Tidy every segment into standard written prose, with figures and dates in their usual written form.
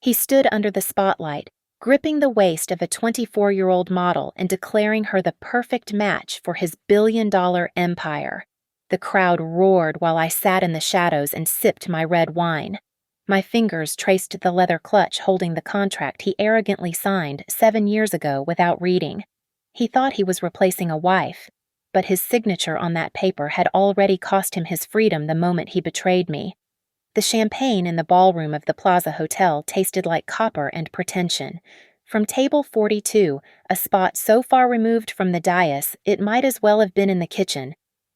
He stood under the spotlight, gripping the waist of a 24-year-old model and declaring her the perfect match for his billion-dollar empire. The crowd roared while I sat in the shadows and sipped my red wine. My fingers traced the leather clutch holding the contract he arrogantly signed 7 years ago without reading. He thought he was replacing a wife, but his signature on that paper had already cost him his freedom the moment he betrayed me. The champagne in the ballroom of the Plaza Hotel tasted like copper and pretension. From table 42, a spot so far removed from the dais it might as well have been in the kitchen,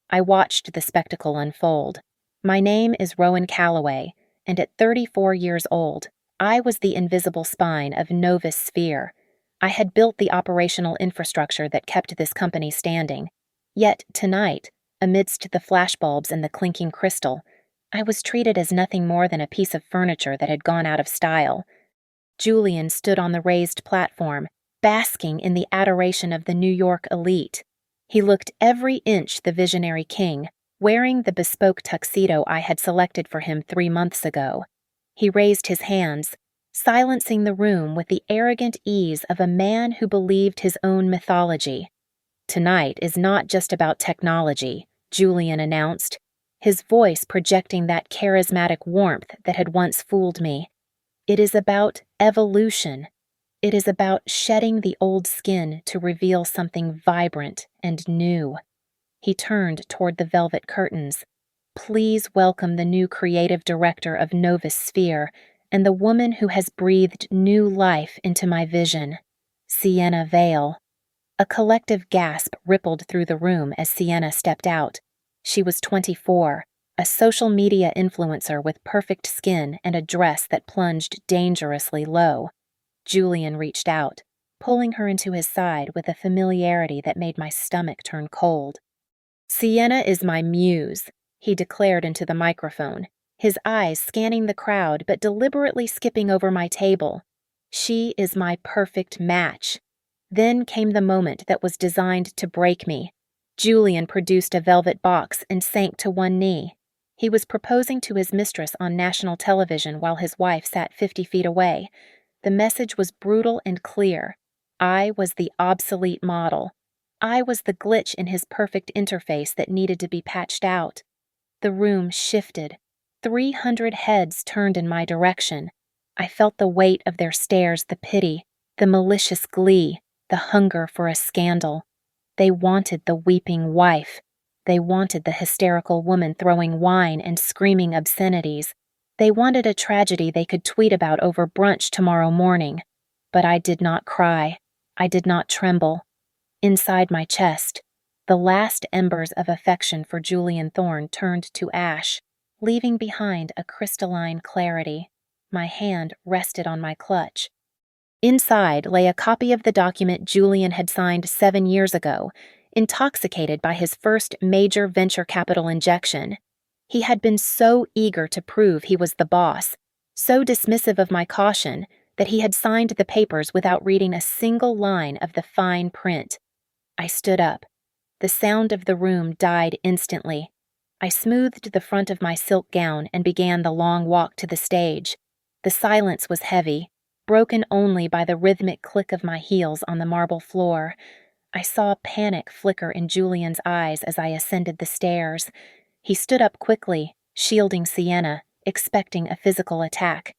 I watched the spectacle unfold. My name is Rowan Calloway, and at 34 years old, I was the invisible spine of Novus Sphere. I had built the operational infrastructure that kept this company standing. Yet tonight, amidst the flashbulbs and the clinking crystal, I was treated as nothing more than a piece of furniture that had gone out of style. Julian stood on the raised platform, basking in the adoration of the New York elite. He looked every inch the visionary king, wearing the bespoke tuxedo I had selected for him 3 months ago. He raised his hands, silencing the room with the arrogant ease of a man who believed his own mythology. "Tonight is not just about technology," Julian announced, his voice projecting that charismatic warmth that had once fooled me. "It is about evolution. It is about shedding the old skin to reveal something vibrant and new." He turned toward the velvet curtains. "Please welcome the new creative director of Novus Sphere and the woman who has breathed new life into my vision, Sienna Vale." A collective gasp rippled through the room as Sienna stepped out. She was 24, a social media influencer with perfect skin and a dress that plunged dangerously low. Julian reached out, pulling her into his side with a familiarity that made my stomach turn cold. "Sienna is my muse," he declared into the microphone, his eyes scanning the crowd but deliberately skipping over my table. "She is my perfect match." Then came the moment that was designed to break me. Julian produced a velvet box and sank to one knee. He was proposing to his mistress on national television while his wife sat 50 feet away. The message was brutal and clear. I was the obsolete model. I was the glitch in his perfect interface that needed to be patched out. The room shifted. 300 heads turned in my direction. I felt the weight of their stares, the pity, the malicious glee, the hunger for a scandal. They wanted the weeping wife. They wanted the hysterical woman throwing wine and screaming obscenities. They wanted a tragedy they could tweet about over brunch tomorrow morning. But I did not cry. I did not tremble. Inside my chest, the last embers of affection for Julian Thorne turned to ash, leaving behind a crystalline clarity. My hand rested on my clutch. Inside lay a copy of the document Julian had signed 7 years ago, intoxicated by his first major venture capital injection. He had been so eager to prove he was the boss, so dismissive of my caution, that he had signed the papers without reading a single line of the fine print. I stood up. The sound of the room died instantly. I smoothed the front of my silk gown and began the long walk to the stage. The silence was heavy, broken only by the rhythmic click of my heels on the marble floor. I saw panic flicker in Julian's eyes as I ascended the stairs. He stood up quickly, shielding Sienna, expecting a physical attack.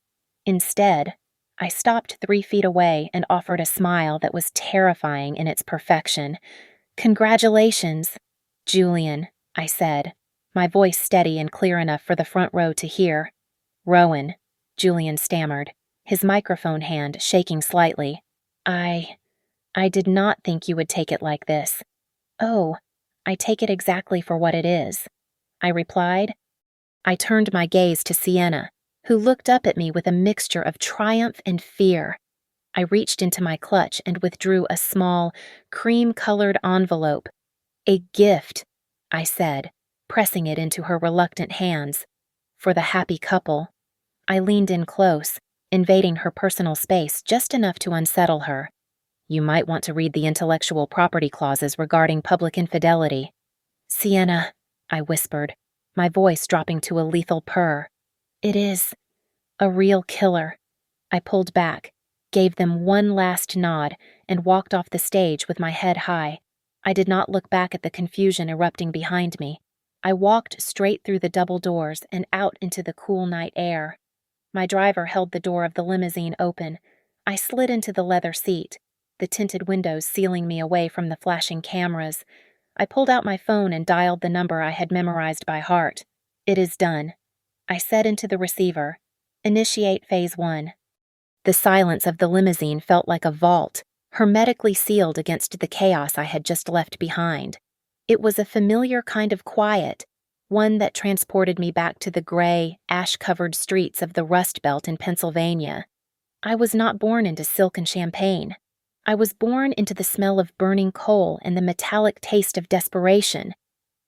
Instead, I stopped 3 feet away and offered a smile that was terrifying in its perfection. "Congratulations, Julian," I said, my voice steady and clear enough for the front row to hear. "Rowan," Julian stammered, his microphone hand shaking slightly. I did not think you would take it like this." "Oh, I take it exactly for what it is," I replied. I turned my gaze to Sienna, who looked up at me with a mixture of triumph and fear. I reached into my clutch and withdrew a small, cream-colored envelope. "A gift," I said, pressing it into her reluctant hands. "For the happy couple." I leaned in close, invading her personal space just enough to unsettle her. "You might want to read the intellectual property clauses regarding public infidelity." "Sienna," I whispered, my voice dropping to a lethal purr. "It is a real killer. I pulled back, gave them one last nod, and walked off the stage with my head high. I did not look back at the confusion erupting behind me. I walked straight through the double doors and out into the cool night air. My driver held the door of the limousine open. I slid into the leather seat, the tinted windows sealing me away from the flashing cameras. I pulled out my phone and dialed the number I had memorized by heart. "It is done," I said into the receiver. "Initiate phase 1. The silence of the limousine felt like a vault, hermetically sealed against the chaos I had just left behind. It was a familiar kind of quiet, one that transported me back to the gray, ash-covered streets of the Rust Belt in Pennsylvania. I was not born into silk and champagne. I was born into the smell of burning coal and the metallic taste of desperation.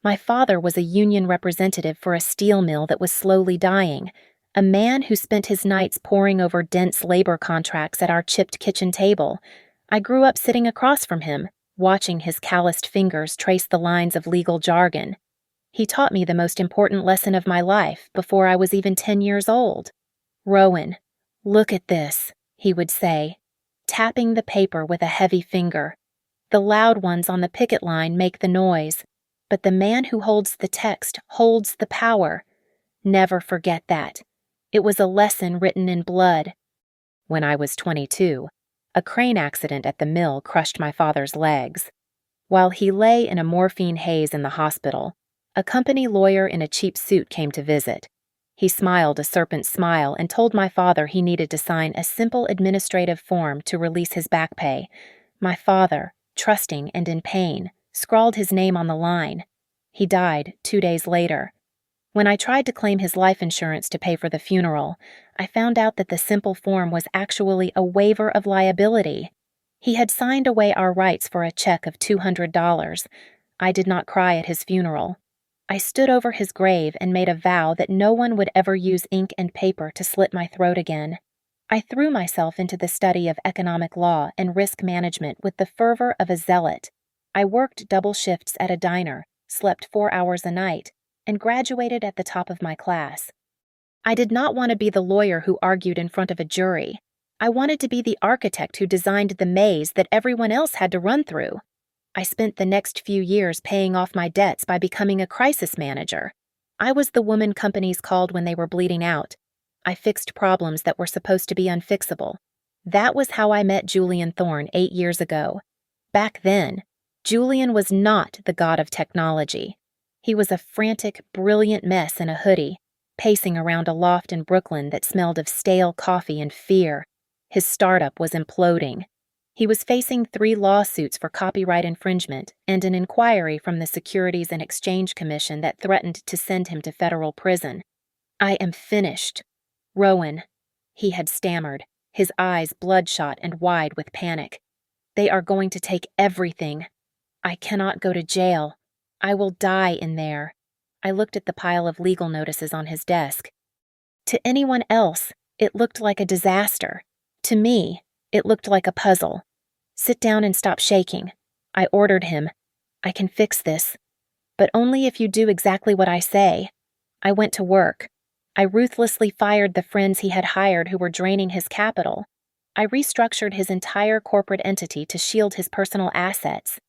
My father was a union representative for a steel mill that was slowly dying, a man who spent his nights poring over dense labor contracts at our chipped kitchen table. I grew up sitting across from him, watching his calloused fingers trace the lines of legal jargon. He taught me the most important lesson of my life before I was even 10 years old. "Rowan, look at this," he would say, tapping the paper with a heavy finger. "The loud ones on the picket line make the noise, but the man who holds the text holds the power. Never forget that. It was a lesson written in blood." When I was 22, a crane accident at the mill crushed my father's legs. While he lay in a morphine haze in the hospital, a company lawyer in a cheap suit came to visit. He smiled a serpent smile and told my father he needed to sign a simple administrative form to release his back pay. My father, trusting and in pain, scrawled his name on the line. He died 2 days later. When I tried to claim his life insurance to pay for the funeral, I found out that the simple form was actually a waiver of liability. He had signed away our rights for a check of $200. I did not cry at his funeral. I stood over his grave and made a vow that no one would ever use ink and paper to slit my throat again. I threw myself into the study of economic law and risk management with the fervor of a zealot. I worked double shifts at a diner, slept 4 hours a night, and graduated at the top of my class. I did not want to be the lawyer who argued in front of a jury. I wanted to be the architect who designed the maze that everyone else had to run through. I spent the next few years paying off my debts by becoming a crisis manager. I was the woman companies called when they were bleeding out. I fixed problems that were supposed to be unfixable. That was how I met Julian Thorne 8 years ago. Back then, Julian was not the god of technology. He was a frantic, brilliant mess in a hoodie, pacing around a loft in Brooklyn that smelled of stale coffee and fear. His startup was imploding. He was facing 3 lawsuits for copyright infringement and an inquiry from the Securities and Exchange Commission that threatened to send him to federal prison. "I am finished. Rowan," he had stammered, his eyes bloodshot and wide with panic. "They are going to take everything. I cannot go to jail. I will die in there." I looked at the pile of legal notices on his desk. To anyone else, it looked like a disaster. To me, it looked like a puzzle. "Sit down and stop shaking," I ordered him. "I can fix this, but only if you do exactly what I say." I went to work. I ruthlessly fired the friends he had hired who were draining his capital. I restructured his entire corporate entity to shield his personal assets.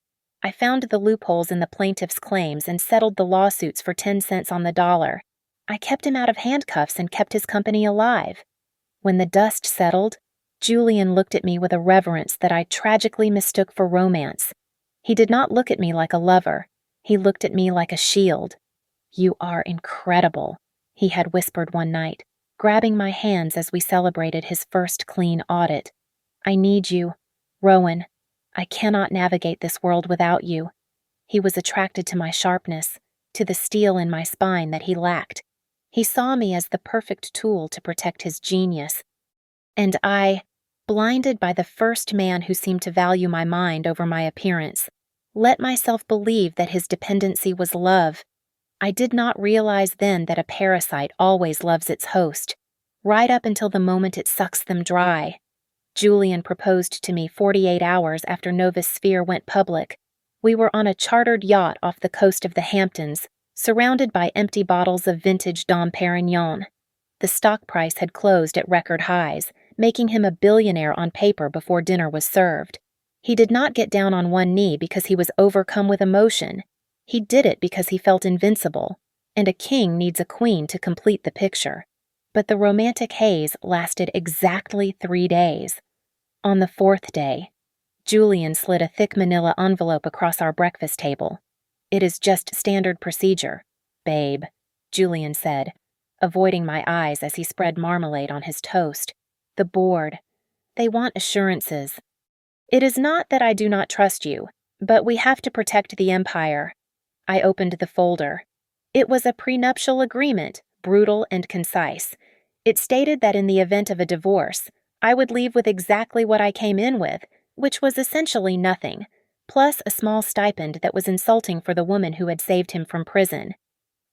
I found the loopholes in the plaintiff's claims and settled the lawsuits for 10 cents on the dollar. I kept him out of handcuffs and kept his company alive. When the dust settled, Julian looked at me with a reverence that I tragically mistook for romance. He did not look at me like a lover. He looked at me like a shield. "You are incredible," he had whispered one night, grabbing my hands as we celebrated his first clean audit. "I need you, Rowan. I cannot navigate this world without you." He was attracted to my sharpness, to the steel in my spine that he lacked. He saw me as the perfect tool to protect his genius. And I, blinded by the first man who seemed to value my mind over my appearance, let myself believe that his dependency was love. I did not realize then that a parasite always loves its host, right up until the moment it sucks them dry. Julian proposed to me 48 hours after Novus Sphere went public. We were on a chartered yacht off the coast of the Hamptons, surrounded by empty bottles of vintage Dom Perignon. The stock price had closed at record highs, making him a billionaire on paper before dinner was served. He did not get down on one knee because he was overcome with emotion. He did it because he felt invincible, and a king needs a queen to complete the picture. But the romantic haze lasted exactly 3 days. On the 4th day, Julian slid a thick manila envelope across our breakfast table. "It is just standard procedure, babe," Julian said, avoiding my eyes as he spread marmalade on his toast. "The board. They want assurances. It is not that I do not trust you, but we have to protect the empire." I opened the folder. It was a prenuptial agreement, brutal and concise. It stated that in the event of a divorce, I would leave with exactly what I came in with, which was essentially nothing, plus a small stipend that was insulting for the woman who had saved him from prison.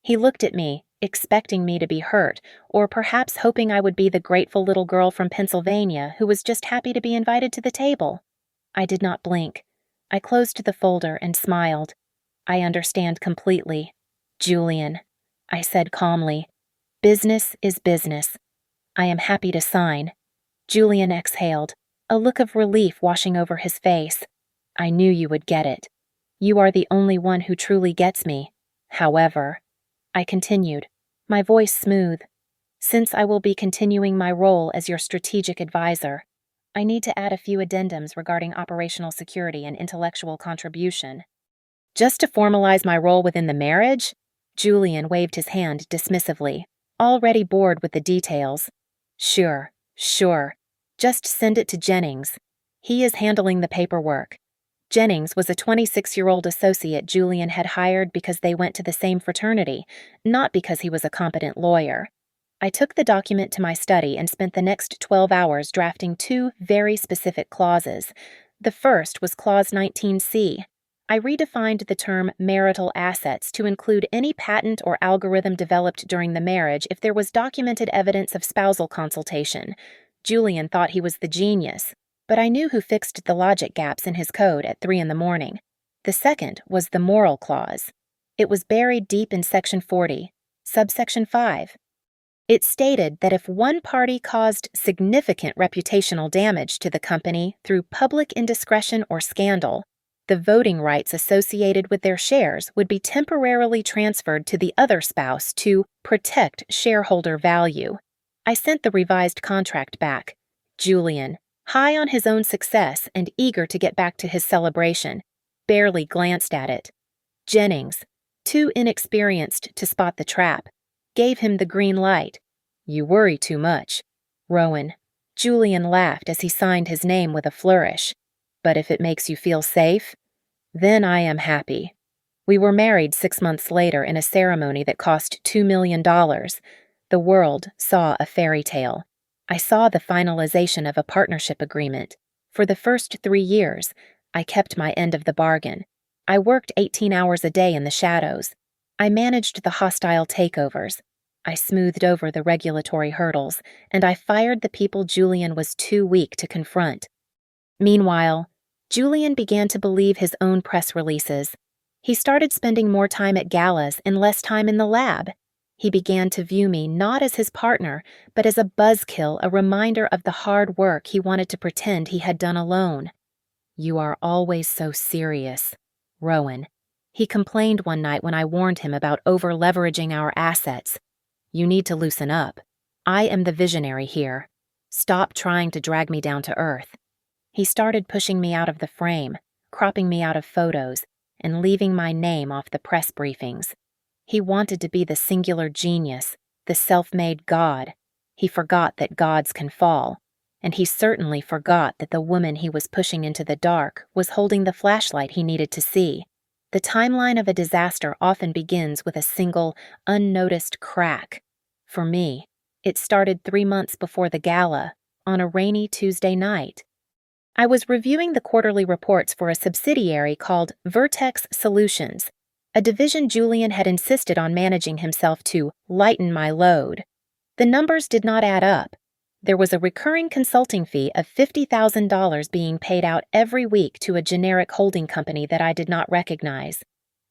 He looked at me, expecting me to be hurt, or perhaps hoping I would be the grateful little girl from Pennsylvania who was just happy to be invited to the table. I did not blink. I closed the folder and smiled. "I understand completely, Julian," I said calmly. "Business is business. I am happy to sign." Julian exhaled, a look of relief washing over his face. "I knew you would get it. You are the only one who truly gets me. However," I continued, my voice smooth, "since I will be continuing my role as your strategic advisor, I need to add a few addendums regarding operational security and intellectual contribution." "Just to formalize my role within the marriage?" Julian waved his hand dismissively, already bored with the details. Sure. Just send it to Jennings. He is handling the paperwork." Jennings was a 26-year-old associate Julian had hired because they went to the same fraternity, not because he was a competent lawyer. I took the document to my study and spent the next 12 hours drafting 2 very specific clauses. The first was Clause 19C. I redefined the term marital assets to include any patent or algorithm developed during the marriage if there was documented evidence of spousal consultation. Julian thought he was the genius, but I knew who fixed the logic gaps in his code at 3 in the morning. The second was the moral clause. It was buried deep in Section 40, subsection 5. It stated that if one party caused significant reputational damage to the company through public indiscretion or scandal, the voting rights associated with their shares would be temporarily transferred to the other spouse to protect shareholder value. I sent the revised contract back. Julian, high on his own success and eager to get back to his celebration, barely glanced at it. Jennings, too inexperienced to spot the trap, gave him the green light. "You worry too much." Rowan. Julian laughed as he signed his name with a flourish. "But if it makes you feel safe, then I am happy." We were married 6 months later in a ceremony that cost $2 million. The world saw a fairy tale. I saw the finalization of a partnership agreement. For the first 3 years, I kept my end of the bargain. I worked 18 hours a day in the shadows. I managed the hostile takeovers. I smoothed over the regulatory hurdles, and I fired the people Julian was too weak to confront. Meanwhile, Julian began to believe his own press releases. He started spending more time at galas and less time in the lab. He began to view me not as his partner, but as a buzzkill, a reminder of the hard work he wanted to pretend he had done alone. "You are always so serious, Rowan," he complained one night when I warned him about over-leveraging our assets. "You need to loosen up. I am the visionary here. Stop trying to drag me down to earth." He started pushing me out of the frame, cropping me out of photos, and leaving my name off the press briefings. He wanted to be the singular genius, the self-made god. He forgot that gods can fall, and he certainly forgot that the woman he was pushing into the dark was holding the flashlight he needed to see. The timeline of a disaster often begins with a single, unnoticed crack. For me, it started 3 months before the gala, on a rainy Tuesday night. I was reviewing the quarterly reports for a subsidiary called Vertex Solutions, a division Julian had insisted on managing himself to lighten my load. The numbers did not add up. There was a recurring consulting fee of $50,000 being paid out every week to a generic holding company that I did not recognize.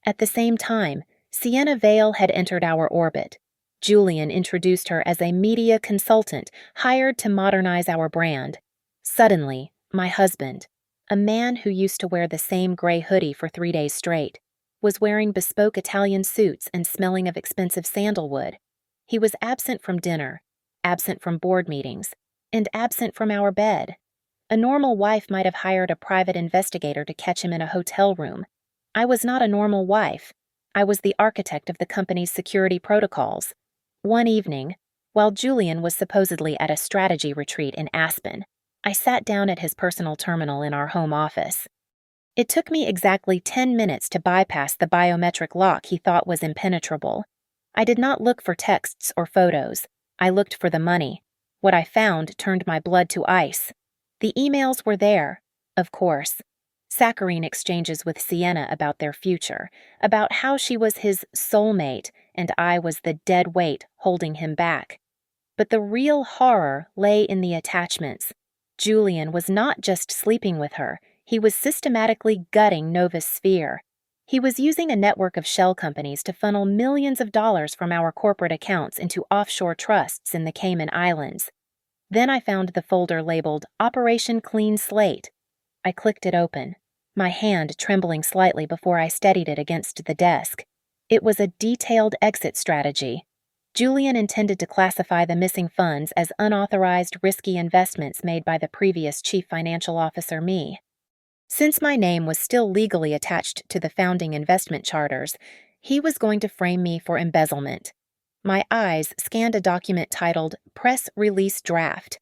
At the same time, Sienna Vale had entered our orbit. Julian introduced her as a media consultant hired to modernize our brand. Suddenly, my husband, a man who used to wear the same gray hoodie for 3 days straight, was wearing bespoke Italian suits and smelling of expensive sandalwood. He was absent from dinner, absent from board meetings, and absent from our bed. A normal wife might have hired a private investigator to catch him in a hotel room. I was not a normal wife. I was the architect of the company's security protocols. One evening, while Julian was supposedly at a strategy retreat in Aspen, I sat down at his personal terminal in our home office. It took me exactly 10 minutes to bypass the biometric lock he thought was impenetrable. I did not look for texts or photos. I looked for the money. What I found turned my blood to ice. The emails were there, of course. Saccharine exchanges with Sienna about their future, about how she was his soulmate and I was the dead weight holding him back. But the real horror lay in the attachments. Julian was not just sleeping with her, he was systematically gutting Nova's sphere. He was using a network of shell companies to funnel millions of dollars from our corporate accounts into offshore trusts in the Cayman Islands. Then I found the folder labeled Operation Clean Slate. I clicked it open, my hand trembling slightly before I steadied it against the desk. It was a detailed exit strategy. Julian intended to classify the missing funds as unauthorized, risky investments made by the previous chief financial officer, me. Since my name was still legally attached to the founding investment charters, he was going to frame me for embezzlement. My eyes scanned a document titled Press Release Draft.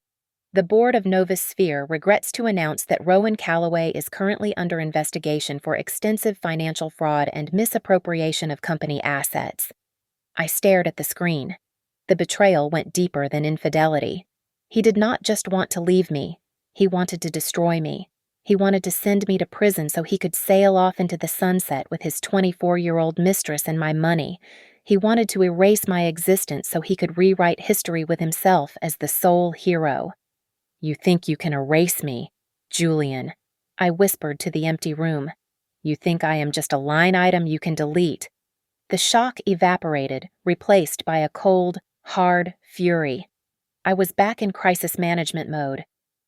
The board of Nova Sphere regrets to announce that Rowan Calloway is currently under investigation for extensive financial fraud and misappropriation of company assets. I stared at the screen. The betrayal went deeper than infidelity. He did not just want to leave me. He wanted to destroy me. He wanted to send me to prison so he could sail off into the sunset with his 24-year-old mistress and my money. He wanted to erase my existence so he could rewrite history with himself as the sole hero. "You think you can erase me, Julian," I whispered to the empty room. "You think I am just a line item you can delete." The shock evaporated, replaced by a cold, hard fury. I was back in crisis management mode.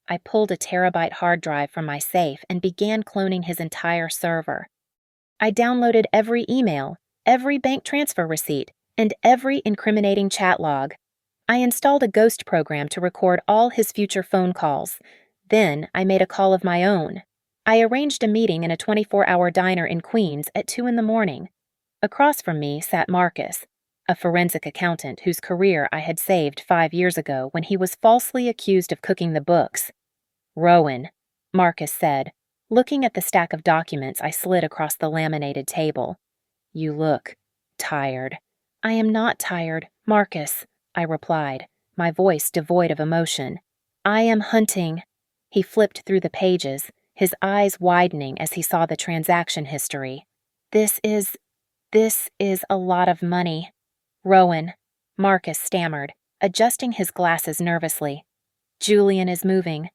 I pulled a terabyte hard drive from my safe and began cloning his entire server. I downloaded every email, every bank transfer receipt, and every incriminating chat log. I installed a ghost program to record all his future phone calls. Then I made a call of my own. I arranged a meeting in a 24-hour diner in Queens at 2 a.m. Across from me sat Marcus, a forensic accountant whose career I had saved 5 years ago when he was falsely accused of cooking the books. "Rowan," Marcus said, looking at the stack of documents I slid across the laminated table. "You look tired." "I am not tired, Marcus," I replied, my voice devoid of emotion. "I am hunting." He flipped through the pages, his eyes widening as he saw the transaction history. This is a lot of money." "Rowan," Marcus stammered, adjusting his glasses nervously. "Julian is moving.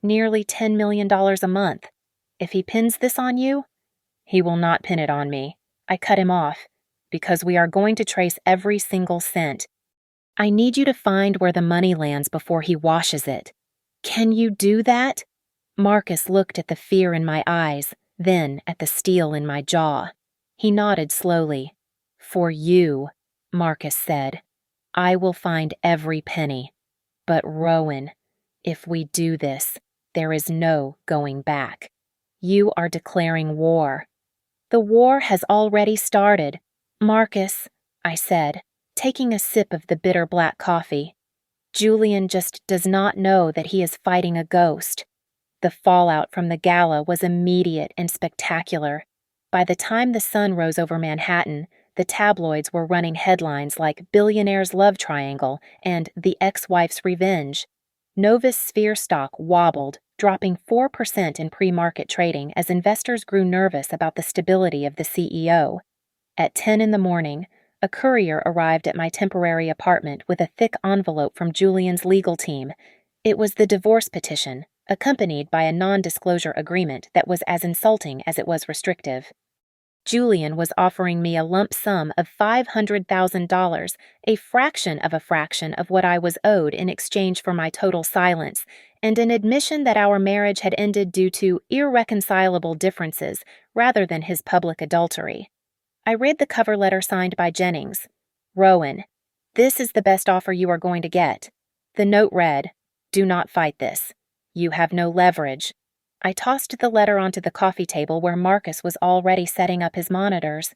Nearly $10 million a month. If he pins this on you—" "He will not pin it on me," I cut him off, "because we are going to trace every single cent. I need you to find where the money lands before he washes it." "Can you do that?" Marcus looked at the fear in my eyes, then at the steel in my jaw. He nodded slowly. "For you," Marcus said. "I will find every penny. But Rowan, if we do this, there is no going back. You are declaring war." "The war has already started, Marcus," I said, taking a sip of the bitter black coffee. "Julian just does not know that he is fighting a ghost." The fallout from the gala was immediate and spectacular. By the time the sun rose over Manhattan, the tabloids were running headlines like "Billionaire's Love Triangle" and "The Ex-Wife's Revenge." Nova's Sphere stock wobbled, dropping 4% in pre-market trading as investors grew nervous about the stability of the CEO. At 10 in the morning, a courier arrived at my temporary apartment with a thick envelope from Julian's legal team. It was the divorce petition, accompanied by a non-disclosure agreement that was as insulting as it was restrictive. Julian was offering me a lump sum of $500,000, a fraction of what I was owed in exchange for my total silence, and an admission that our marriage had ended due to irreconcilable differences rather than his public adultery. I read the cover letter signed by Jennings. Rowan, this is the best offer you are going to get. The note read, "Do not fight this. You have no leverage." I tossed the letter onto the coffee table where Marcus was already setting up his monitors.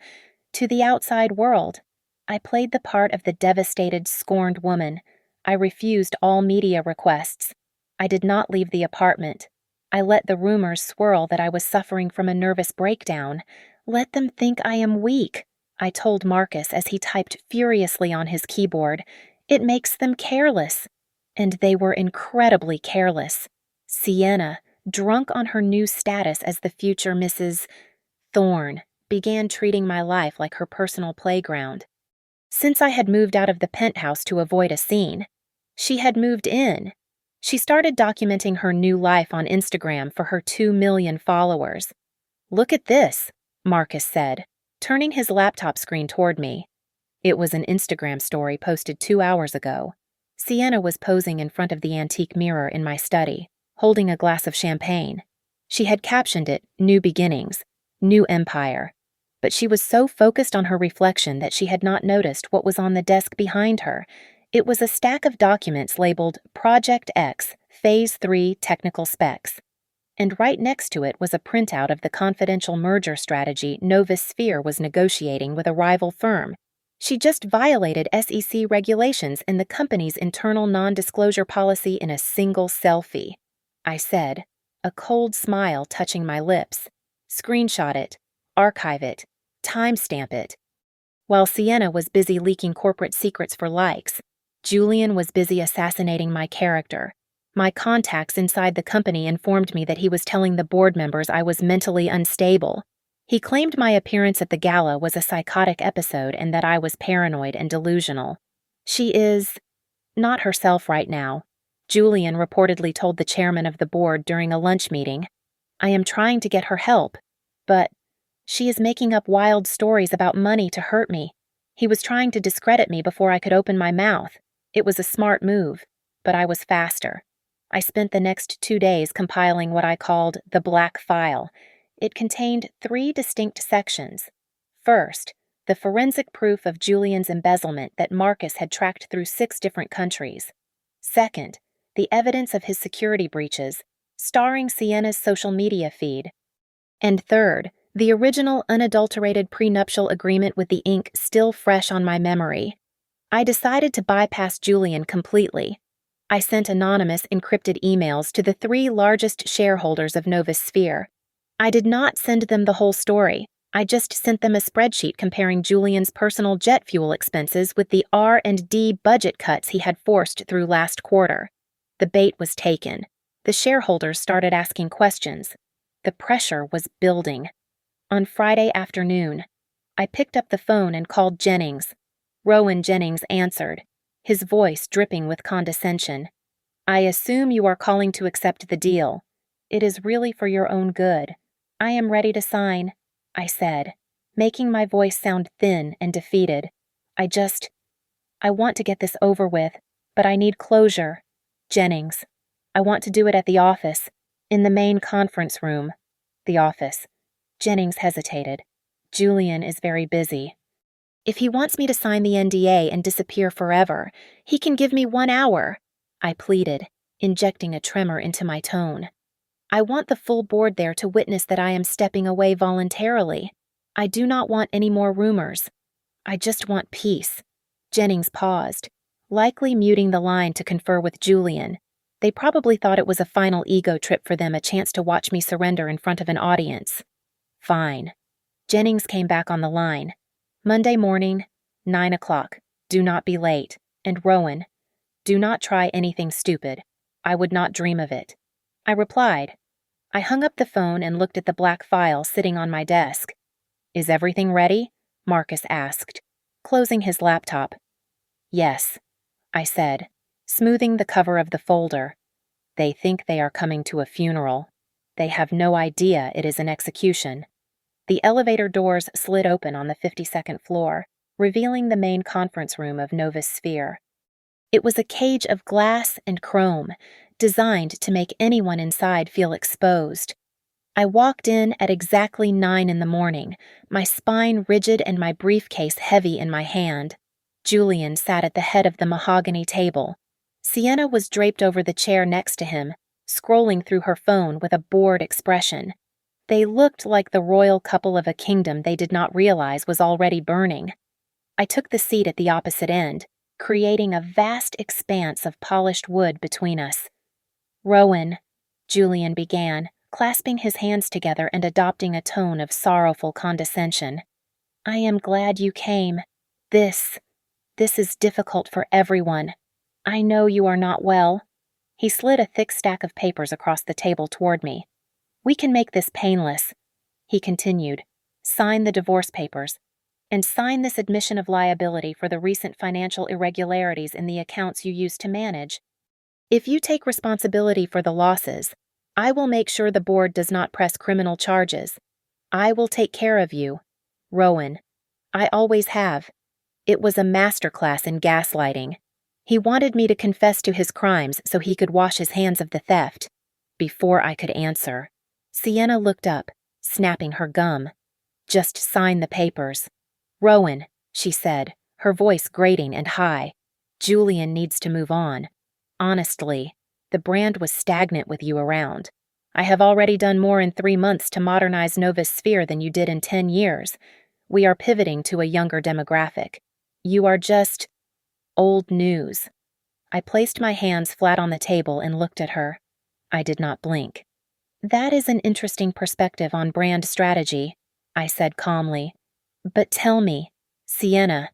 To the outside world, I played the part of the devastated, scorned woman. I refused all media requests. I did not leave the apartment. I let the rumors swirl that I was suffering from a nervous breakdown. Let them think I am weak, I told Marcus as he typed furiously on his keyboard. It makes them careless. And they were incredibly careless. Sienna, drunk on her new status as the future Mrs. Thorne, began treating my life like her personal playground. Since I had moved out of the penthouse to avoid a scene, she had moved in. She started documenting her new life on Instagram for her 2 million followers. "Look at this," Marcus said, turning his laptop screen toward me. It was an Instagram story posted 2 hours ago. Sienna was posing in front of the antique mirror in my study, holding a glass of champagne. She had captioned it, "New Beginnings, New Empire," but she was so focused on her reflection that she had not noticed what was on the desk behind her. It was a stack of documents labeled Project X, Phase 3 Technical Specs. And right next to it was a printout of the confidential merger strategy Novasphere was negotiating with a rival firm. She just violated SEC regulations and the company's internal non-disclosure policy in a single selfie. I said, a cold smile touching my lips. Screenshot it, archive it, timestamp it. While Sienna was busy leaking corporate secrets for likes, Julian was busy assassinating my character. My contacts inside the company informed me that he was telling the board members I was mentally unstable. He claimed my appearance at the gala was a psychotic episode and that I was paranoid and delusional. She is not herself right now, Julian reportedly told the chairman of the board during a lunch meeting. I am trying to get her help, but she is making up wild stories about money to hurt me. He was trying to discredit me before I could open my mouth. It was a smart move, but I was faster. I spent the next 2 days compiling what I called the Black File. It contained 3 distinct sections. First, the forensic proof of Julian's embezzlement that Marcus had tracked through 6 different countries. Second, the evidence of his security breaches, starring Sienna's social media feed. And third, the original unadulterated prenuptial agreement with the ink still fresh on my memory. I decided to bypass Julian completely. I sent anonymous encrypted emails to the 3 largest shareholders of Novasphere. I did not send them the whole story. I just sent them a spreadsheet comparing Julian's personal jet fuel expenses with the R&D budget cuts he had forced through last quarter. The bait was taken. The shareholders started asking questions. The pressure was building. On Friday afternoon, I picked up the phone and called Jennings. Rowan Jennings answered, his voice dripping with condescension. "I assume you are calling to accept the deal. It is really for your own good. I am ready to sign," I said, making my voice sound thin and defeated. I want to get this over with, but I need closure. Jennings, I want to do it at the office, in the main conference room. The office. Jennings hesitated. Julian is very busy. If he wants me to sign the NDA and disappear forever, he can give me 1 hour, I pleaded, injecting a tremor into my tone. I want the full board there to witness that I am stepping away voluntarily. I do not want any more rumors. I just want peace. Jennings paused, likely muting the line to confer with Julian. They probably thought it was a final ego trip for them, a chance to watch me surrender in front of an audience. Fine. Jennings came back on the line. Monday morning, 9 o'clock. Do not be late. And Rowan, do not try anything stupid. I would not dream of it. I replied. I hung up the phone and looked at the black file sitting on my desk. Is everything ready? Marcus asked, closing his laptop. Yes, I said, smoothing the cover of the folder. They think they are coming to a funeral. They have no idea it is an execution. The elevator doors slid open on the 52nd floor, revealing the main conference room of Nova's Sphere. It was a cage of glass and chrome, designed to make anyone inside feel exposed. I walked in at exactly 9 in the morning, my spine rigid and my briefcase heavy in my hand. Julian sat at the head of the mahogany table. Sienna was draped over the chair next to him, scrolling through her phone with a bored expression. They looked like the royal couple of a kingdom they did not realize was already burning. I took the seat at the opposite end, creating a vast expanse of polished wood between us. "Rowan," Julian began, clasping his hands together and adopting a tone of sorrowful condescension. "I am glad you came. This is difficult for everyone. I know you are not well." He slid a thick stack of papers across the table toward me. "We can make this painless," he continued. "Sign the divorce papers, and sign this admission of liability for the recent financial irregularities in the accounts you used to manage. If you take responsibility for the losses, I will make sure the board does not press criminal charges. I will take care of you, Rowan. I always have. It was a masterclass in gaslighting. He wanted me to confess to his crimes so he could wash his hands of the theft." Before I could answer, Sienna looked up, snapping her gum. "Just sign the papers." "Rowan," she said, her voice grating and high. "Julian needs to move on. Honestly, the brand was stagnant with you around. I have already done more in 3 months to modernize Nova's Sphere than you did in 10 years. We are pivoting to a younger demographic. You are just old news." I placed my hands flat on the table and looked at her. I did not blink. "That is an interesting perspective on brand strategy," I said calmly. "But tell me, Sienna,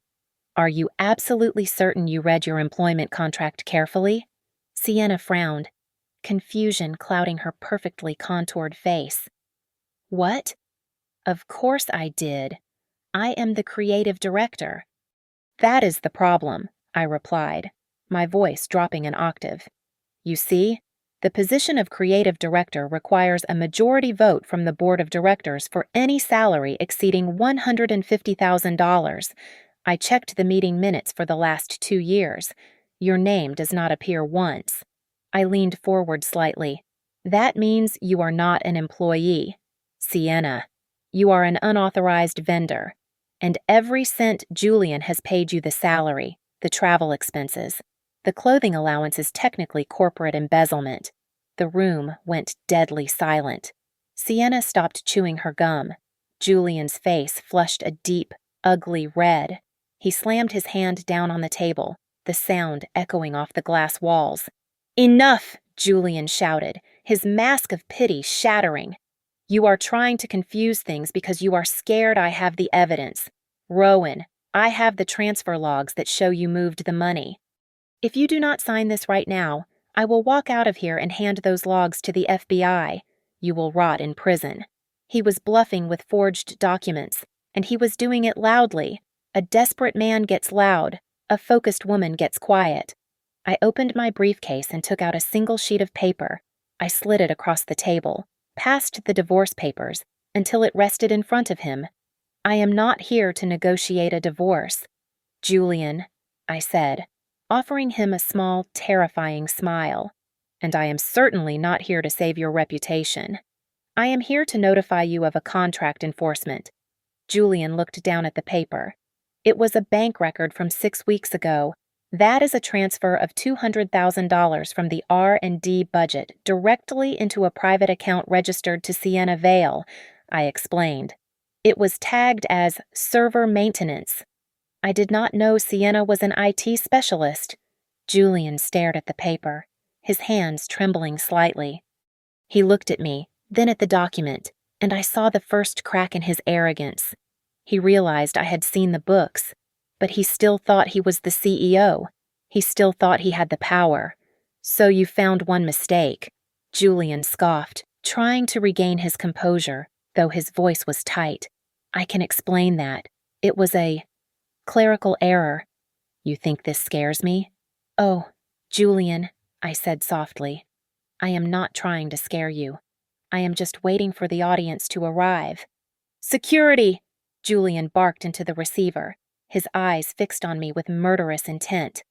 are you absolutely certain you read your employment contract carefully?" Sienna frowned, confusion clouding her perfectly contoured face. "What? Of course I did. I am the creative director." "That is the problem," I replied, my voice dropping an octave. "You see, the position of creative director requires a majority vote from the board of directors for any salary exceeding $150,000. I checked the meeting minutes for the last 2 years. Your name does not appear once." I leaned forward slightly. "That means you are not an employee. Sienna, you are an unauthorized vendor. And every cent Julian has paid you the salary, the travel expenses. The clothing allowance is technically corporate embezzlement." The room went deadly silent. Sienna stopped chewing her gum. Julian's face flushed a deep, ugly red. He slammed his hand down on the table, the sound echoing off the glass walls. "Enough!" Julian shouted, his mask of pity shattering. "You are trying to confuse things because you are scared I have the evidence. Rowan, I have the transfer logs that show you moved the money. If you do not sign this right now, I will walk out of here and hand those logs to the FBI. You will rot in prison." He was bluffing with forged documents, and he was doing it loudly. A desperate man gets loud, a focused woman gets quiet. I opened my briefcase and took out a single sheet of paper. I slid it across the table, past the divorce papers, until it rested in front of him. "I am not here to negotiate a divorce, Julian," I said, offering him a small, terrifying smile. "And I am certainly not here to save your reputation. I am here to notify you of a contract enforcement." Julian looked down at the paper. It was a bank record from 6 weeks ago. "That is a transfer of $200,000 from the R&D budget directly into a private account registered to Sienna Vale," I explained. "It was tagged as server maintenance. I did not know Sienna was an IT specialist." Julian stared at the paper, his hands trembling slightly. He looked at me, then at the document, and I saw the first crack in his arrogance. He realized I had seen the books, but he still thought he was the CEO. He still thought he had the power. "So you found one mistake," Julian scoffed, trying to regain his composure, though his voice was tight. "I can explain that. It was a clerical error. You think this scares me?" "Oh, Julian," I said softly. "I am not trying to scare you. I am just waiting for the audience to arrive." Security! Julian barked into the receiver, his eyes fixed on me with murderous intent.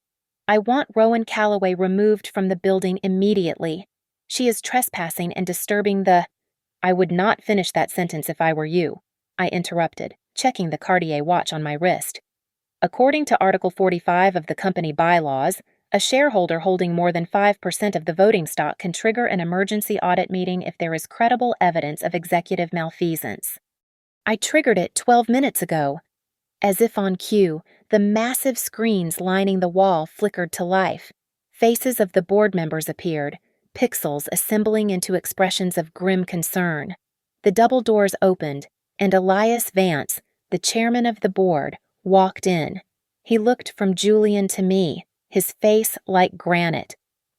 I want Rowan Calloway removed from the building immediately. She is trespassing and disturbing the— I would not finish that sentence if I were you, I interrupted, checking the Cartier watch on my wrist. According to Article 45 of the company bylaws, a shareholder holding more than 5% of the voting stock can trigger an emergency audit meeting if there is credible evidence of executive malfeasance. I triggered it 12 minutes ago. As if on cue, the massive screens lining the wall flickered to life. Faces of the board members appeared, pixels assembling into expressions of grim concern. The double doors opened, and Elias Vance, the chairman of the board, walked in. He looked from Julian to me, his face like granite.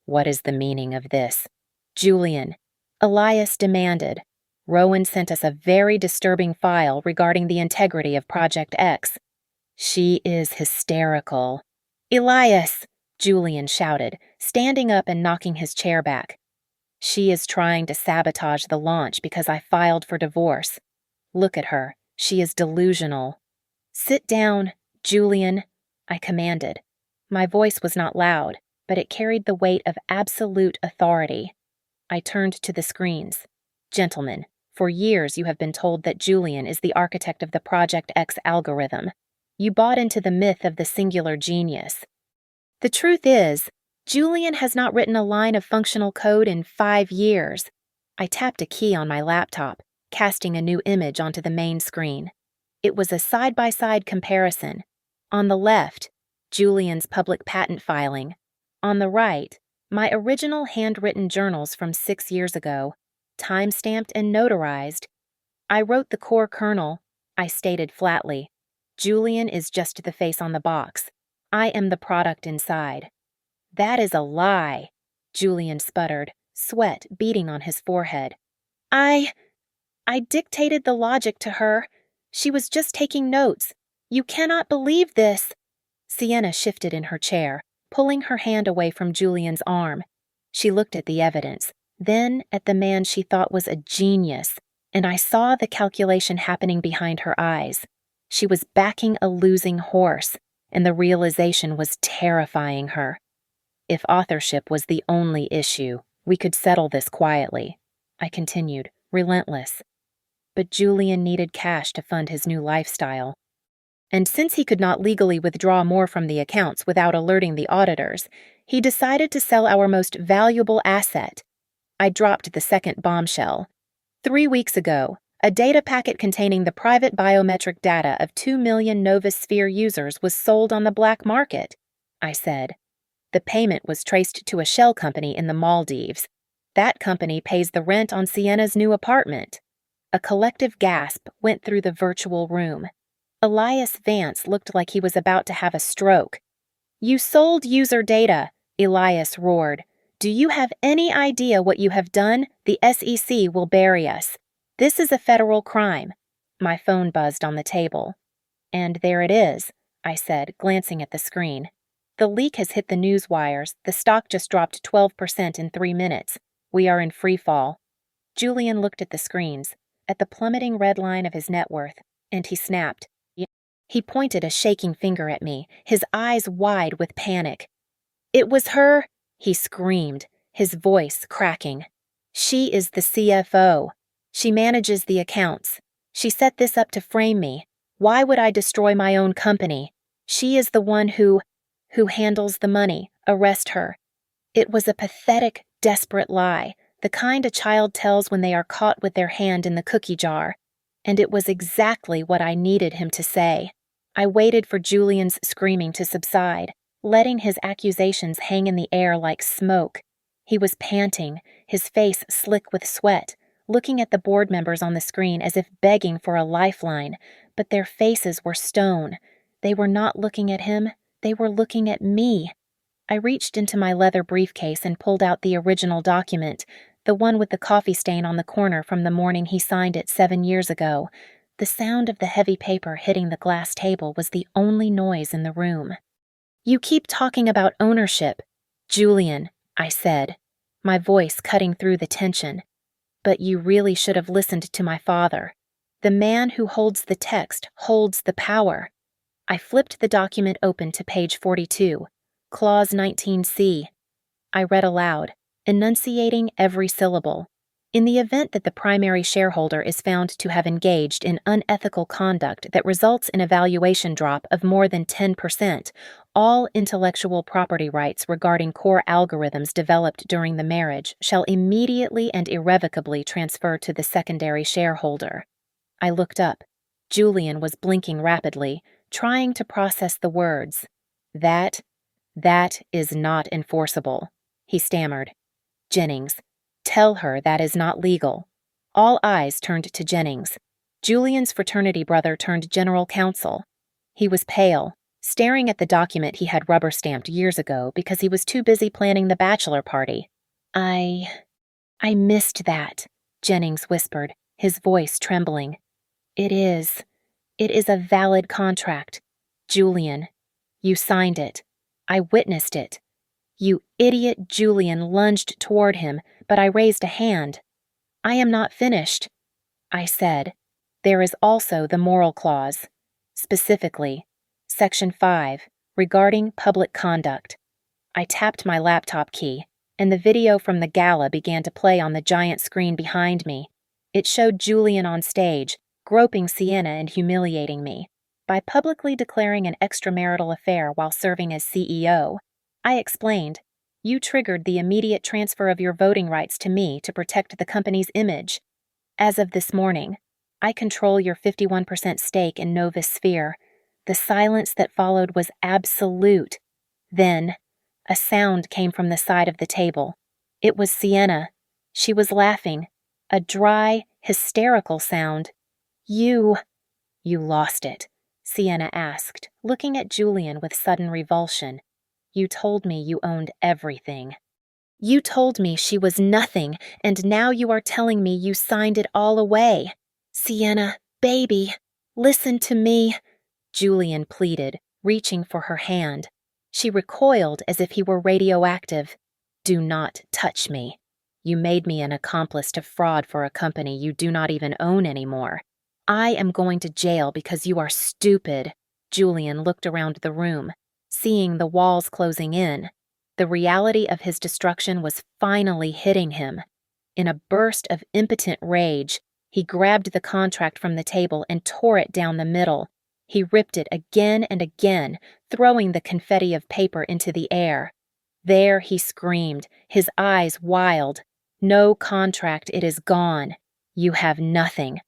What is the meaning of this? Julian. Elias demanded. Rowan sent us a very disturbing file regarding the integrity of Project X. She is hysterical. Elias, Julian shouted, standing up and knocking his chair back. She is trying to sabotage the launch because I filed for divorce. Look at her. She is delusional. Sit down, Julian, I commanded. My voice was not loud, but it carried the weight of absolute authority. I turned to the screens. Gentlemen, for years you have been told that Julian is the architect of the Project X algorithm. You bought into the myth of the singular genius. The truth is, Julian has not written a line of functional code in 5 years. I tapped a key on my laptop, casting a new image onto the main screen. It was a side-by-side comparison. On the left, Julian's public patent filing. On the right, my original handwritten journals from 6 years ago, time-stamped and notarized. I wrote the core kernel, I stated flatly. Julian is just the face on the box. I am the product inside. That is a lie, Julian sputtered, sweat beading on his forehead. I dictated the logic to her. She was just taking notes. You cannot believe this. Sienna shifted in her chair, pulling her hand away from Julian's arm. She looked at the evidence, then at the man she thought was a genius, and I saw the calculation happening behind her eyes. She was backing a losing horse, and the realization was terrifying her. If authorship was the only issue, we could settle this quietly, I continued, relentless. But Julian needed cash to fund his new lifestyle. And since he could not legally withdraw more from the accounts without alerting the auditors, he decided to sell our most valuable asset. I dropped the second bombshell. 3 weeks ago, a data packet containing the private biometric data of 2 million Novasphere users was sold on the black market, I said. The payment was traced to a shell company in the Maldives. That company pays the rent on Sienna's new apartment. A collective gasp went through the virtual room. Elias Vance looked like he was about to have a stroke. You sold user data, Elias roared. Do you have any idea what you have done? The SEC will bury us. This is a federal crime. My phone buzzed on the table. And there it is, I said, glancing at the screen. The leak has hit the news wires. The stock just dropped 12% in 3 minutes. We are in free fall. Julian looked at the screens, at the plummeting red line of his net worth, and he snapped. He pointed a shaking finger at me, his eyes wide with panic. It was her, he screamed, his voice cracking. She is the CFO. She manages the accounts. She set this up to frame me. Why would I destroy my own company? She is the one who handles the money. Arrest her. It was a pathetic, desperate lie, the kind a child tells when they are caught with their hand in the cookie jar. And it was exactly what I needed him to say. I waited for Julian's screaming to subside, letting his accusations hang in the air like smoke. He was panting, his face slick with sweat, looking at the board members on the screen as if begging for a lifeline, but their faces were stone. They were not looking at him, they were looking at me. I reached into my leather briefcase and pulled out the original document, the one with the coffee stain on the corner from the morning he signed it 7 years ago. The sound of the heavy paper hitting the glass table was the only noise in the room. You keep talking about ownership, Julian, I said, my voice cutting through the tension. But you really should have listened to my father. The man who holds the text holds the power. I flipped the document open to page 42, Clause 19C. I read aloud, enunciating every syllable. In the event that the primary shareholder is found to have engaged in unethical conduct that results in a valuation drop of more than 10%, all intellectual property rights regarding core algorithms developed during the marriage shall immediately and irrevocably transfer to the secondary shareholder. I looked up. Julian was blinking rapidly, trying to process the words. That is not enforceable, he stammered. Jennings, tell her that is not legal. All eyes turned to Jennings. Julian's fraternity brother turned general counsel. He was pale, staring at the document he had rubber-stamped years ago because he was too busy planning the bachelor party. I missed that, Jennings whispered, his voice trembling. It is a valid contract. Julian, you signed it. I witnessed it. You idiot. Julian lunged toward him, but I raised a hand. I am not finished, I said. There is also the moral clause. Specifically, Section 5, regarding public conduct. I tapped my laptop key, and the video from the gala began to play on the giant screen behind me. It showed Julian on stage, groping Sienna and humiliating me. By publicly declaring an extramarital affair while serving as CEO, I explained, you triggered the immediate transfer of your voting rights to me to protect the company's image. As of this morning, I control your 51% stake in Novus Sphere. The silence that followed was absolute. Then, a sound came from the side of the table. It was Sienna. She was laughing, a dry, hysterical sound. You lost it, Sienna asked, looking at Julian with sudden revulsion. You told me you owned everything. You told me she was nothing, and now you are telling me you signed it all away. Sienna, baby, listen to me, Julian pleaded, reaching for her hand. She recoiled as if he were radioactive. Do not touch me. You made me an accomplice to fraud for a company you do not even own anymore. I am going to jail because you are stupid. Julian looked around the room, seeing the walls closing in. The reality of his destruction was finally hitting him. In a burst of impotent rage, he grabbed the contract from the table and tore it down the middle. He ripped it again and again, throwing the confetti of paper into the air. There he screamed, his eyes wild. No contract, it is gone. You have nothing.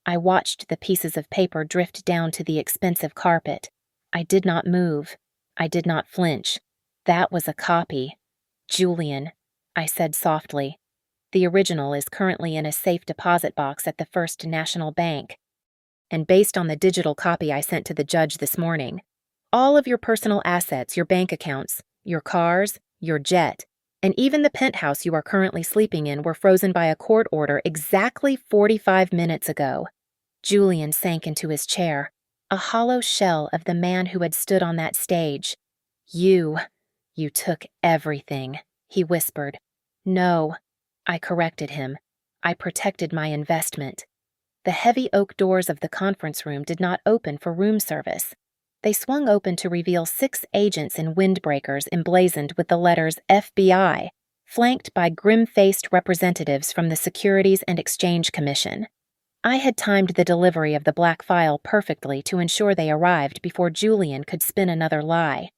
I watched the pieces of paper drift down to the expensive carpet. I did not move. I did not flinch. That was a copy. Julian, I said softly. The original is currently in a safe deposit box at the First National Bank. And based on the digital copy I sent to the judge this morning, all of your personal assets, your bank accounts, your cars, your jet, and even the penthouse you are currently sleeping in were frozen by a court order exactly 45 minutes ago. Julian sank into his chair, a hollow shell of the man who had stood on that stage. You took everything, he whispered. No, I corrected him. I protected my investment. The heavy oak doors of the conference room did not open for room service. They swung open to reveal 6 agents in windbreakers emblazoned with the letters FBI, flanked by grim-faced representatives from the Securities and Exchange Commission. I had timed the delivery of the black file perfectly to ensure they arrived before Julian could spin another lie.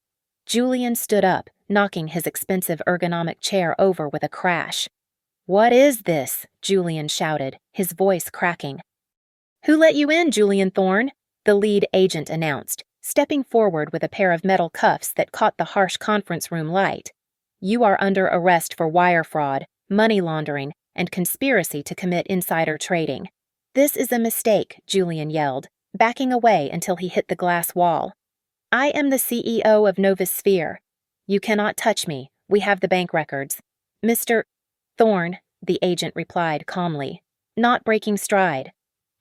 Julian stood up, knocking his expensive ergonomic chair over with a crash. "What is this?" Julian shouted, his voice cracking. "Who let you in, Julian Thorne?" the lead agent announced, stepping forward with a pair of metal cuffs that caught the harsh conference room light. "You are under arrest for wire fraud, money laundering, and conspiracy to commit insider trading." "This is a mistake," Julian yelled, backing away until he hit the glass wall. "I am the CEO of Novus Sphere. You cannot touch me. We have the bank records." "Mr. Thorne," the agent replied calmly, not breaking stride.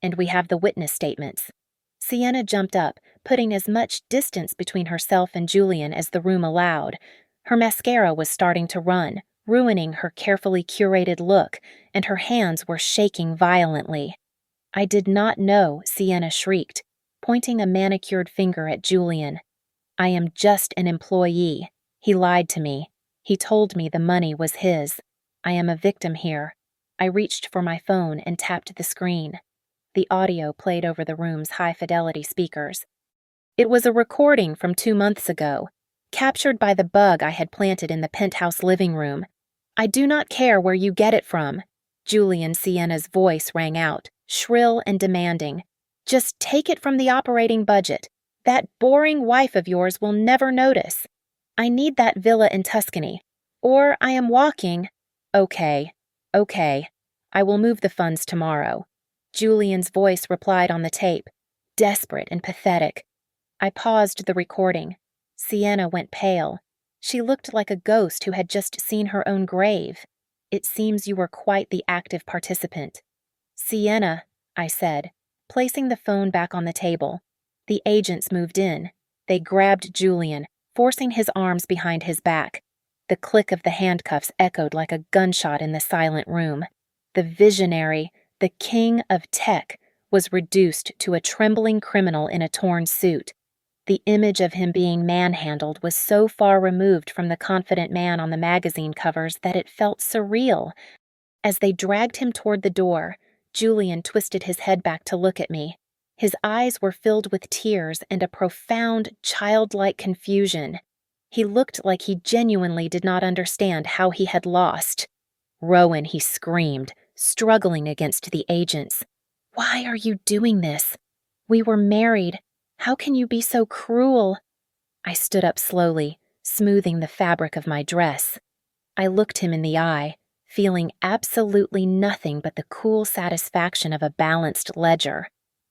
"And we have the witness statements." Sienna jumped up, putting as much distance between herself and Julian as the room allowed. Her mascara was starting to run, ruining her carefully curated look, and her hands were shaking violently. I did not know, Sienna shrieked, pointing a manicured finger at Julian. I am just an employee. He lied to me. He told me the money was his. I am a victim here. I reached for my phone and tapped the screen. The audio played over the room's high-fidelity speakers. It was a recording from 2 months ago, captured by the bug I had planted in the penthouse living room. I do not care where you get it from. Julian Sienna's voice rang out, shrill and demanding. Just take it from the operating budget. That boring wife of yours will never notice. I need that villa in Tuscany. Or I am walking. Okay. I will move the funds tomorrow. Julian's voice replied on the tape, desperate and pathetic. I paused the recording. Sienna went pale. She looked like a ghost who had just seen her own grave. It seems you were quite the active participant. Sienna, I said, placing the phone back on the table. The agents moved in. They grabbed Julian, forcing his arms behind his back. The click of the handcuffs echoed like a gunshot in the silent room. The visionary, the king of tech, was reduced to a trembling criminal in a torn suit. The image of him being manhandled was so far removed from the confident man on the magazine covers that it felt surreal. As they dragged him toward the door, Julian twisted his head back to look at me. His eyes were filled with tears and a profound, childlike confusion. He looked like he genuinely did not understand how he had lost. Rowan, he screamed, struggling against the agents. Why are you doing this? We were married. How can you be so cruel? I stood up slowly, smoothing the fabric of my dress. I looked him in the eye, feeling absolutely nothing but the cool satisfaction of a balanced ledger.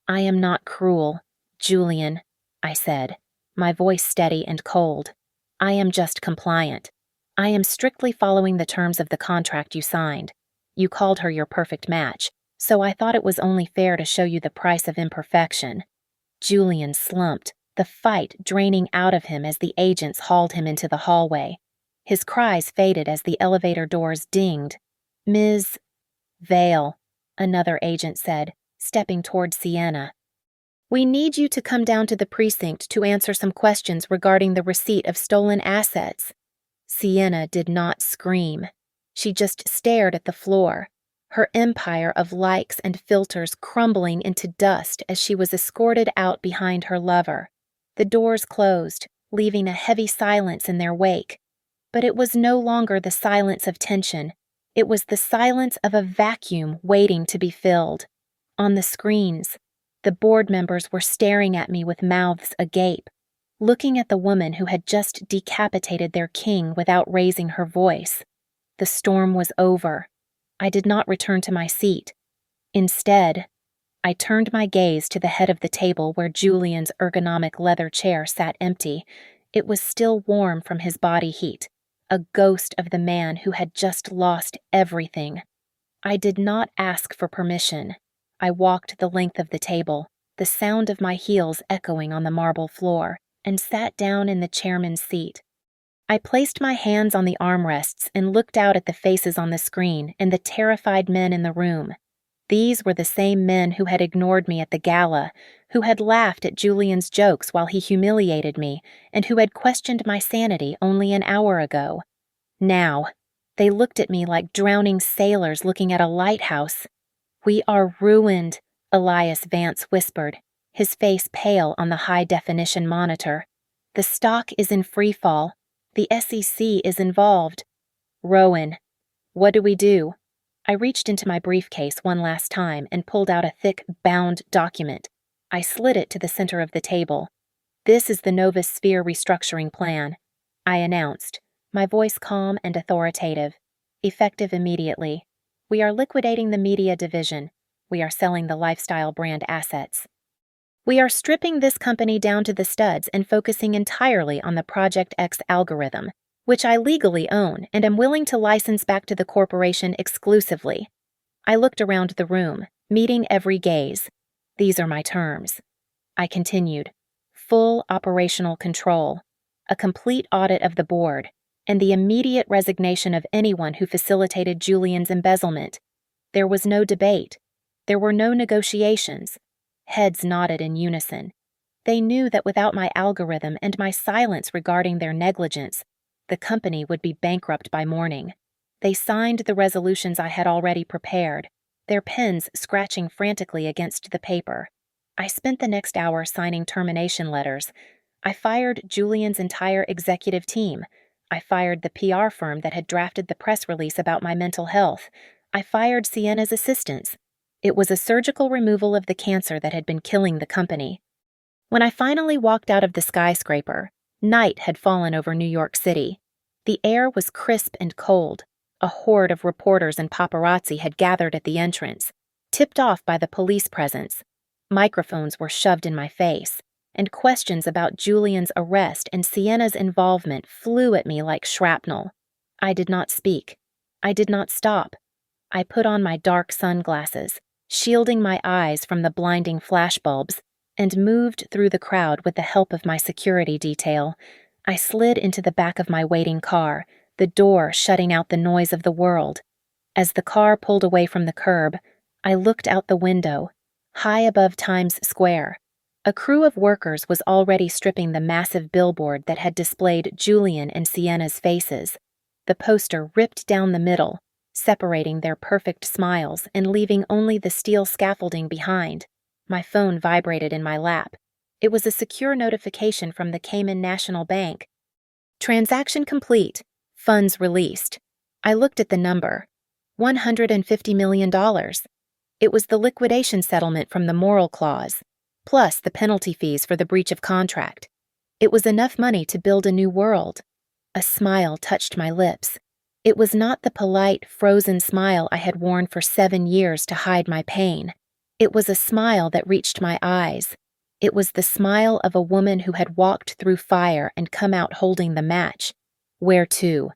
I am not cruel, Julian, I said, my voice steady and cold. I am just compliant. I am strictly following the terms of the contract you signed. You called her your perfect match, so I thought it was only fair to show you the price of imperfection. Julian slumped, the fight draining out of him as the agents hauled him into the hallway. His cries faded as the elevator doors dinged. Ms. Vale, another agent said, stepping toward Sienna. We need you to come down to the precinct to answer some questions regarding the receipt of stolen assets. Sienna did not scream. She just stared at the floor, her empire of likes and filters crumbling into dust as she was escorted out behind her lover. The doors closed, leaving a heavy silence in their wake. But it was no longer the silence of tension. It was the silence of a vacuum waiting to be filled. On the screens, the board members were staring at me with mouths agape, looking at the woman who had just decapitated their king without raising her voice. The storm was over. I did not return to my seat. Instead, I turned my gaze to the head of the table where Julian's ergonomic leather chair sat empty. It was still warm from his body heat, a ghost of the man who had just lost everything. I did not ask for permission. I walked the length of the table, the sound of my heels echoing on the marble floor, and sat down in the chairman's seat. I placed my hands on the armrests and looked out at the faces on the screen and the terrified men in the room. These were the same men who had ignored me at the gala, who had laughed at Julian's jokes while he humiliated me, and who had questioned my sanity only an hour ago. Now, they looked at me like drowning sailors looking at a lighthouse. We are ruined, Elias Vance whispered, his face pale on the high-definition monitor. The stock is in free fall. The SEC is involved. Rowan, what do we do? I reached into my briefcase one last time and pulled out a thick, bound document. I slid it to the center of the table. This is the Novus Sphere restructuring plan, I announced, my voice calm and authoritative. Effective immediately. We are liquidating the media division. We are selling the lifestyle brand assets. We are stripping this company down to the studs and focusing entirely on the Project X algorithm, which I legally own and am willing to license back to the corporation exclusively. I looked around the room, meeting every gaze. These are my terms. I continued. Full operational control, a complete audit of the board, and the immediate resignation of anyone who facilitated Julian's embezzlement. There was no debate. There were no negotiations. Heads nodded in unison. They knew that without my algorithm and my silence regarding their negligence, the company would be bankrupt by morning. They signed the resolutions I had already prepared, their pens scratching frantically against the paper. I spent the next hour signing termination letters. I fired Julian's entire executive team. I fired the PR firm that had drafted the press release about my mental health. I fired Sienna's assistants. It was a surgical removal of the cancer that had been killing the company. When I finally walked out of the skyscraper, night had fallen over New York City. The air was crisp and cold. A horde of reporters and paparazzi had gathered at the entrance, tipped off by the police presence. Microphones were shoved in my face, and questions about Julian's arrest and Sienna's involvement flew at me like shrapnel. I did not speak. I did not stop. I put on my dark sunglasses, shielding my eyes from the blinding flashbulbs, and moved through the crowd with the help of my security detail. I slid into the back of my waiting car, the door shutting out the noise of the world. As the car pulled away from the curb, I looked out the window, high above Times Square. A crew of workers was already stripping the massive billboard that had displayed Julian and Sienna's faces. The poster ripped down the middle, separating their perfect smiles and leaving only the steel scaffolding behind. My phone vibrated in my lap. It was a secure notification from the Cayman National Bank. Transaction complete. Funds released. I looked at the number. $150 million. It was the liquidation settlement from the moral clause, plus the penalty fees for the breach of contract. It was enough money to build a new world. A smile touched my lips. It was not the polite, frozen smile I had worn for 7 years to hide my pain. It was a smile that reached my eyes. It was the smile of a woman who had walked through fire and come out holding the match. Where to?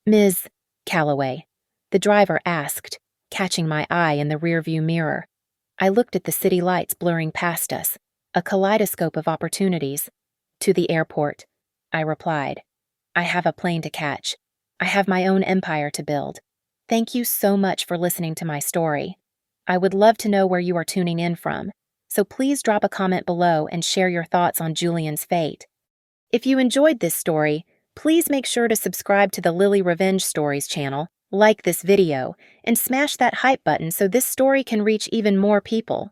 Ms. Calloway, the driver asked, catching my eye in the rearview mirror. I looked at the city lights blurring past us, a kaleidoscope of opportunities. To the airport, I replied. I have a plane to catch. I have my own empire to build. Thank you so much for listening to my story. I would love to know where you are tuning in from, so please drop a comment below and share your thoughts on Julian's fate. If you enjoyed this story, please make sure to subscribe to the Lily Revenge Stories channel, like this video, and smash that hype button so this story can reach even more people.